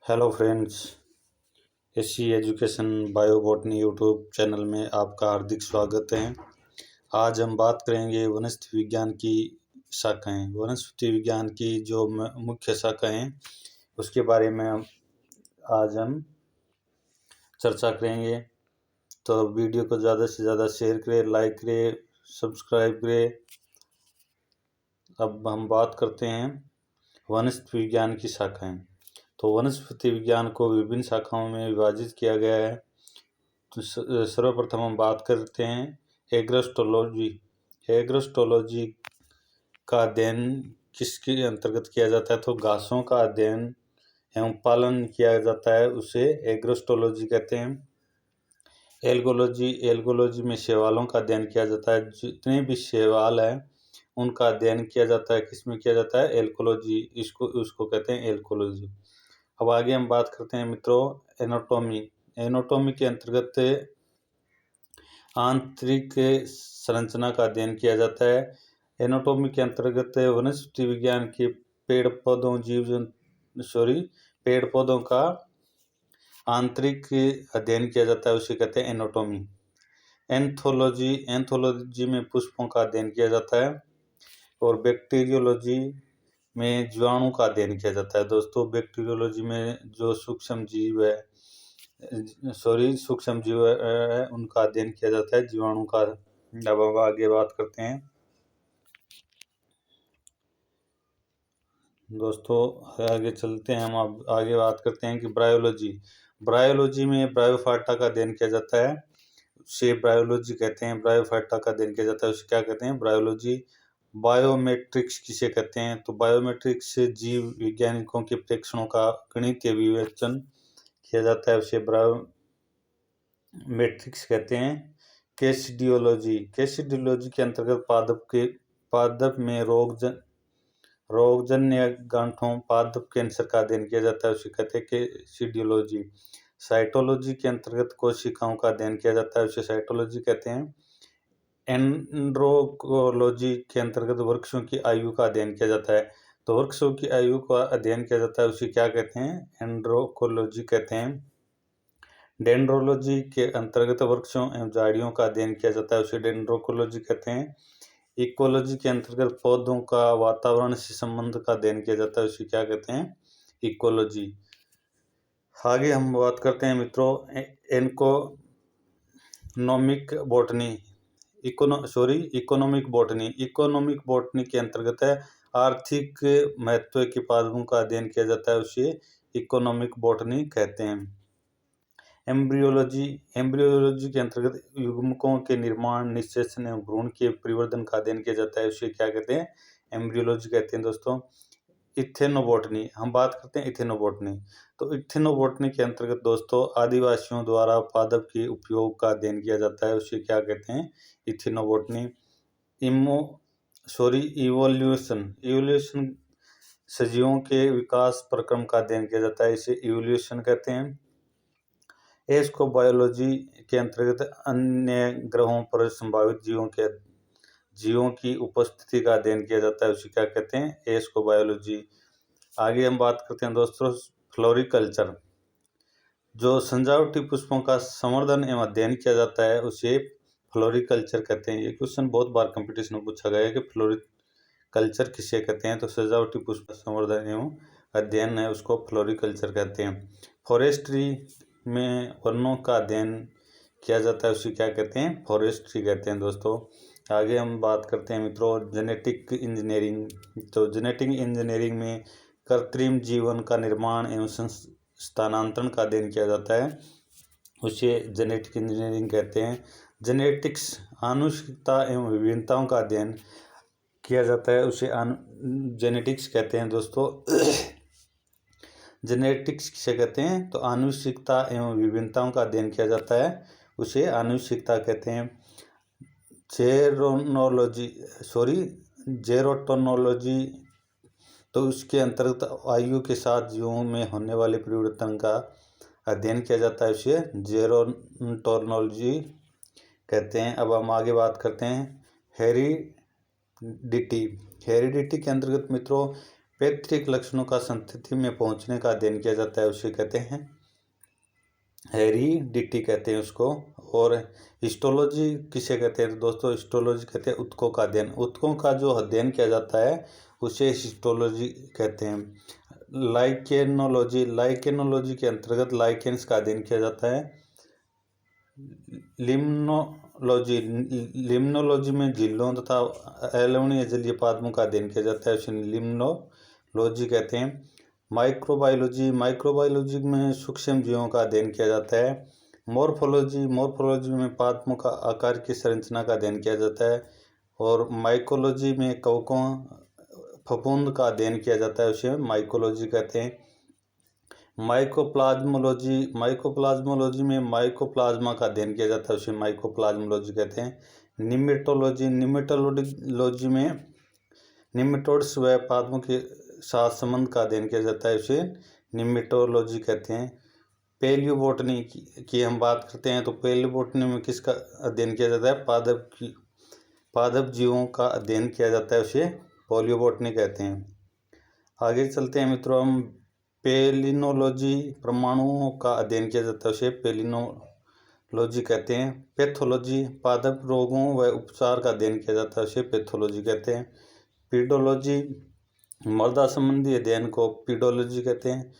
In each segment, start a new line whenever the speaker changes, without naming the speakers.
Hello friends, SC education biobotany YouTube channel में आपका हार्दिक स्वागत है। आज हम बात करेंगे वनस्पति विज्ञान की शाखाएं। वनस्पति विज्ञान की जो मुख्य शाखाएं हैं उसके बारे में आज हम चर्चा करेंगे। तो वीडियो को ज़्यादा से ज़्यादा शेयर करें, लाइक करें, सब्सक्राइब करें। अब हम बात करते हैं वनस्पति विज्ञान की शाखाएं। तो वनस्पति विज्ञान को विभिन्न शाखाओं में विभाजित किया गया है। तो सर्वप्रथम हम बात करते हैं एग्रोस्टोलॉजी। एग्रोस्टोलॉजी का अध्ययन किसके अंतर्गत किया जाता है? तो घासों का अध्ययन एवं पालन किया जाता है, उसे एग्रोस्टोलॉजी कहते हैं। एल्गोलॉजी में शैवालों का अध्ययन किया जाता है। जितने भी शैवाल हैं उनका अध्ययन किया जाता है। किसमें किया जाता है? एल्कोलॉजी, उसको कहते हैं एल्कोलॉजी। अब आगे हम बात करते हैं मित्रों एनाटॉमी। एनाटॉमी के अंतर्गत आंतरिक संरचना का अध्ययन किया जाता है। एनाटॉमी के अंतर्गत वनस्पति विज्ञान के पेड़ पौधों का आंतरिक अध्ययन किया जाता है, उसे कहते हैं एनाटॉमी। एंथोलॉजी में पुष्पों का अध्ययन किया जाता है। और बैक्टीरियोलॉजी में जीवाणु का अध्ययन किया जाता है। दोस्तों, बैक्टीरियोलॉजी में जो सूक्ष्म जीव है उनका अध्ययन किया जाता है, जीवाणु का। अब हम आगे बात करते हैं दोस्तों, आगे चलते हैं। हम अब आगे बात करते हैं कि ब्रायोलॉजी में ब्रायोफाइटा का अध्ययन किया जाता है, उसे ब्रायोलॉजी कहते हैं। ब्रायोफाइटा का अध्ययन किया जाता है, उसे क्या कहते हैं? ब्रायोलॉजी। बायोमेट्रिक्स किसे कहते हैं? तो बायोमेट्रिक्स जीव वैज्ञानिकों के प्रेक्षणों का गणितीय विवेचन किया जाता है, उसे बायोमेट्रिक्स कहते हैं। कैसिडियोलॉजी के अंतर्गत पादप में रोगजन्य गांठों पादप कैंसर का अध्ययन किया जाता है, उसे कहते हैं कैसिडियोलॉजी। साइटोलॉजी के अंतर्गत कोशिकाओं का अध्ययन किया जाता है, उसे साइटोलॉजी कहते हैं। एंड्रोकोलॉजी के अंतर्गत वृक्षों की आयु का अध्ययन किया जाता है। तो वृक्षों की आयु का अध्ययन किया जाता है, उसे क्या कहते हैं? एंड्रोकोलॉजी कहते हैं। डेंड्रोलॉजी के अंतर्गत वृक्षों एवं झाड़ियों का अध्ययन किया जाता है, उसे डेंड्रोकोलॉजी कहते हैं। इकोलॉजी के अंतर्गत पौधों का वातावरण से संबंध का अध्ययन किया जाता है, उसे क्या कहते हैं? इकोलॉजी। आगे हम बात करते हैं मित्रों इकोनॉमिक बॉटनी के अंतर्गत है आर्थिक महत्व के पादपों का अध्ययन किया जाता है, उसे इकोनॉमिक बॉटनी कहते हैं। एम्ब्रियोलॉजी के अंतर्गत युग्मकों के निर्माण, निषेचन एवं भ्रूण के परिवर्धन का अध्ययन किया जाता है, उसे क्या कहते हैं? एम्ब्रियोलॉजी कहते हैं। दोस्तों, इथेनोबॉटनी, हम बात करते हैं इथेनोबॉटनी। तो इथेनोबॉटनी के अंतर्गत दोस्तों आदिवासियों द्वारा पादप के उपयोग का अध्ययन किया जाता है, उसे क्या कहते हैं? इथेनोबॉटनी। इवोल्यूशन सजीवों के विकास प्रक्रम का अध्ययन किया जाता है, इसे इवोल्यूशन कहते हैं। एस्कोबायोलॉजी के अंतर्गत अन्य ग्रहों पर संभावित जीवों की उपस्थिति का अध्ययन किया जाता है, उसे क्या कहते हैं? एस्कोबायोलॉजी। आगे हम बात करते हैं दोस्तों फ्लोरिकल्चर। जो सजावटी पुष्पों का संवर्धन एवं अध्ययन किया जाता है, उसे फ्लोरिकल्चर कहते हैं। ये क्वेश्चन बहुत बार कंपटीशन में पूछा गया है कि फ्लोरिकल्चर किसे कहते हैं? तो सजावटी पुष्प संवर्धन एवं अध्ययन है, उसको फ्लोरिकल्चर कहते हैं। फॉरेस्ट्री में वनों का अध्ययन किया जाता है, उसे क्या कहते हैं? फॉरेस्ट्री कहते हैं। दोस्तों, आगे हम बात करते हैं मित्रों जेनेटिक इंजीनियरिंग। तो जेनेटिक इंजीनियरिंग में कृत्रिम जीवन का निर्माण एवं स्थानांतरण का अध्ययन किया जाता है, उसे जेनेटिक इंजीनियरिंग कहते हैं। जेनेटिक्स आनुवंशिकता एवं विभिन्नताओं का अध्ययन किया जाता है, उसे जेनेटिक्स कहते हैं। दोस्तों, जेनेटिक्स किसे कहते हैं? तो आनुवंशिकता एवं विभिन्नताओं का अध्ययन किया जाता है, उसे आनुवंशिकता कहते हैं। जेरोटोनोलॉजी, तो उसके अंतर्गत आयु के साथ जीवों में होने वाले परिवर्तन का अध्ययन किया जाता है, उसे जेरोटोनोलॉजी कहते हैं। अब हम आगे बात करते हैं हेरिडिटी के अंतर्गत मित्रों पैतृक लक्षणों का संतति में पहुंचने का अध्ययन किया जाता है उसे कहते हैं हेरिडिटी कहते हैं उसको। और हिस्टोलॉजी किसे कहते हैं तो दोस्तों हिस्टोलॉजी कहते हैं ऊतकों का अध्ययन। ऊतकों का जो अध्ययन किया जाता है उसे हिस्टोलॉजी कहते हैं। लाइकेनोलॉजी के अंतर्गत लाइकेन्स का अध्ययन किया जाता है। लिम्नोलॉजी में झीलों तथा अलवणीय जलीय पादपों का अध्ययन किया जाता है उसे लिम्नोलॉजी कहते हैं। माइक्रोबायोलॉजी में सूक्ष्म जीवों का अध्ययन किया जाता है। मोर्फोलॉजी में पादपों का आकार की संरचना का अध्ययन किया जाता है। और माइकोलॉजी में कवकों फफूंद का अध्ययन किया जाता है उसे माइकोलॉजी कहते हैं। माइकोप्लाज्मोलॉजी में माइकोप्लाज्मा का अध्ययन किया जाता है उसे माइकोप्लाज्मोलॉजी कहते हैं। निमेटोलॉजी में निमेटोड्स व पादपों के साथ संबंध का अध्ययन किया जाता है उसे निमेटोलॉजी कहते हैं। पैलियोबोटनी की हम बात करते हैं तो पैलियोबोटनी में किसका अध्ययन किया जाता है पादप जीवों का अध्ययन किया जाता है उसे पैलियोबोटनी कहते हैं। आगे चलते हैं मित्रों हम पेलिनोलॉजी परमाणुओं का अध्ययन किया जाता है उसे पेलिनोलॉजी कहते हैं। पैथोलॉजी पादप रोगों व उपचार का अध्ययन किया जाता है उसे पैथोलॉजी कहते हैं। पीडोलॉजी मृदा संबंधी अध्ययन को पीडोलॉजी कहते हैं।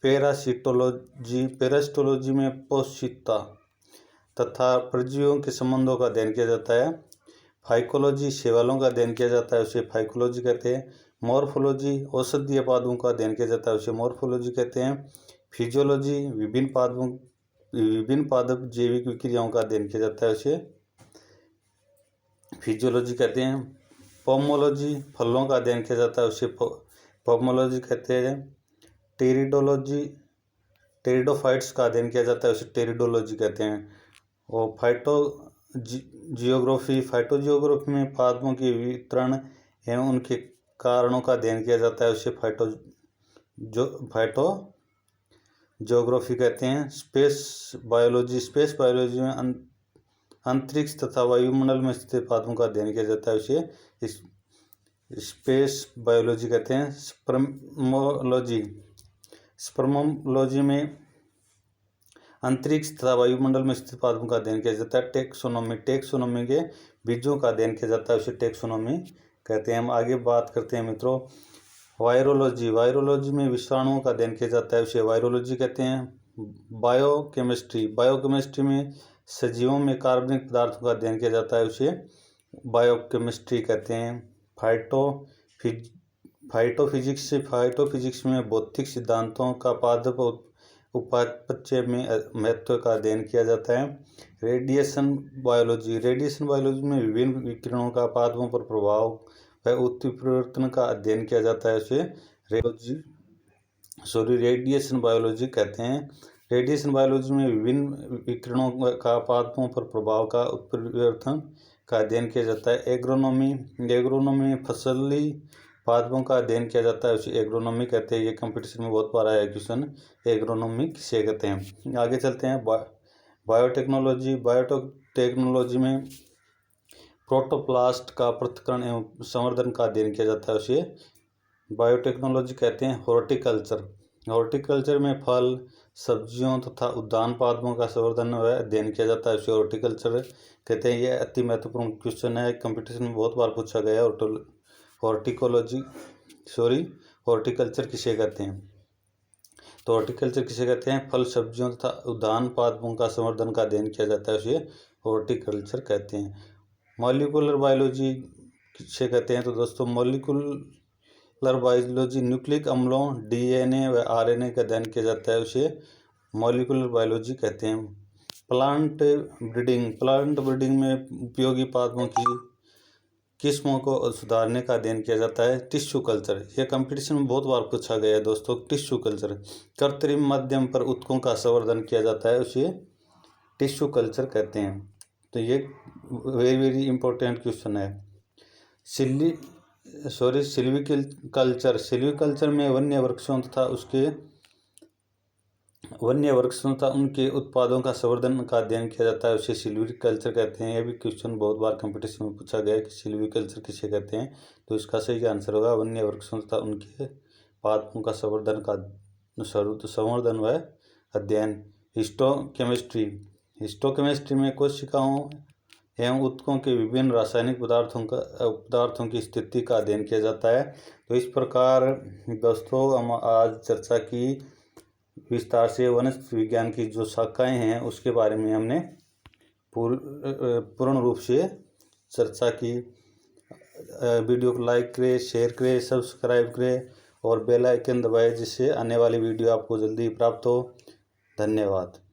पैरासिटोलॉजी में पोषिता तथा परजीवियों के संबंधों का अध्ययन किया जाता है। फाइकोलॉजी शैवालों का अध्ययन किया जाता है उसे फाइकोलॉजी कहते हैं। मॉर्फोलॉजी औषधीय पादपों का अध्ययन किया जाता है उसे मॉर्फोलॉजी कहते हैं। फिजियोलॉजी विभिन्न पादप जैविक विक्रियाओं का अध्ययन किया जाता है उसे फिजियोलॉजी कहते हैं। पोमोलॉजी फलों का अध्ययन किया जाता है उसे पोमोलॉजी कहते हैं। टेरिडोफाइट्स का अध्ययन किया जाता है उसे टेरिडोलॉजी कहते हैं। और फाइटोजियोग्राफी में पादपों के वितरण एवं उनके कारणों का अध्ययन किया जाता है उसे फाइटोजियोग्राफी कहते हैं। स्पेस बायोलॉजी में अंतरिक्ष तथा वायुमंडल में स्थित पादपों का अध्ययन किया जाता है उसे स्पेस बायोलॉजी कहते हैं। स्पर्मोलॉजी में अंतरिक्ष तथा वायुमंडल में स्थित पादपों का अध्ययन किया जाता है। टेक्सोनोमी के बीजों का अध्ययन किया जाता है उसे टेक्सोनोमी कहते हैं। हम आगे बात करते हैं मित्रों वायरोलॉजी में विषाणुओं का अध्ययन किया जाता है उसे वायरोलॉजी कहते हैं। बायोकेमिस्ट्री में सजीवों में कार्बनिक पदार्थों का अध्ययन किया जाता है उसे बायोकेमिस्ट्री कहते हैं। फाइटोफिजिक्स में भौतिक सिद्धांतों का पादप उपापचय में महत्व का अध्ययन किया जाता है। रेडिएशन बायोलॉजी में विभिन्न विकिरणों का पादपों पर प्रभाव व उत्परिवर्तन का अध्ययन किया जाता है उसे रेडिएशन बायोलॉजी कहते हैं। रेडिएशन बायोलॉजी में विभिन्न विकिरणों का पादपों पर प्रभाव का उत्परिवर्तन का अध्ययन किया जाता है। एग्रोनॉमी में फसली पादपों का अध्ययन किया जाता है उसे एग्रोनॉमी कहते हैं। ये कंपटीशन में बहुत बार आया क्वेश्चन एग्रोनॉमी किसे कहते हैं। आगे चलते हैं बायोटेक्नोलॉजी में प्रोटोप्लास्ट का पृथक्करण एवं संवर्धन का अध्ययन किया जाता है उसे बायोटेक्नोलॉजी कहते हैं। हॉर्टिकल्चर में फल सब्जियों तथा उद्यान पादपों का संवर्धन व अध्ययन किया जाता है उसे हॉर्टिकल्चर कहते हैं। यह अति महत्वपूर्ण क्वेश्चन है, कंपटीशन में बहुत बार पूछा गया है। हॉर्टिकल्चर किसे कहते हैं तो हॉर्टिकल्चर किसे कहते हैं फल सब्जियों तथा उद्यान पादपों का संवर्धन का अध्ययन किया जाता है उसे हॉर्टिकल्चर कहते हैं। मॉलिक्यूलर बायोलॉजी किसे कहते हैं तो दोस्तों मॉलिक्यूलर बायोलॉजी न्यूक्लिक अम्लों डीएनए व आरएनए का अध्ययन किया जाता है उसे मॉलिक्यूलर बायोलॉजी कहते हैं। प्लांट ब्रीडिंग में उपयोगी पादपों की किस्मों को सुधारने का अध्ययन किया जाता है टिश्यू कल्चर। यह कंपटीशन में बहुत बार पूछा गया है दोस्तों। टिश्यू कल्चर कृत्रिम माध्यम पर ऊतकों का संवर्धन किया जाता है उसे टिश्यू कल्चर कहते हैं। तो ये वेरी इंपॉर्टेंट क्वेश्चन है। सिल्वीकल्चर में वन्य वृक्षों तथा उनके उत्पादों का संवर्धन का अध्ययन किया जाता है उसे सिल्वीकल्चर कहते हैं। यह भी क्वेश्चन बहुत बार कंपटीशन में पूछा गया है कि सिल्वीकल्चर किसे कहते हैं तो इसका सही आंसर होगा वन्य वृक्षों तथा उनके पादपों का संवर्धन व अध्ययन। हिस्टोकेमिस्ट्री में कोशिकाओं एवं ऊतकों के विभिन्न रासायनिक पदार्थों की स्थिति का अध्ययन किया जाता है। तो इस प्रकार दोस्तों हम आज चर्चा की विस्तार से वनस्पति विज्ञान की जो शाखाएं हैं उसके बारे में हमने पूर्ण रूप से चर्चा की। वीडियो को लाइक करें, शेयर करें, सब्सक्राइब करें और बेल आइकन दबाएं जिससे आने वाली वीडियो आपको जल्दी प्राप्त हो। धन्यवाद।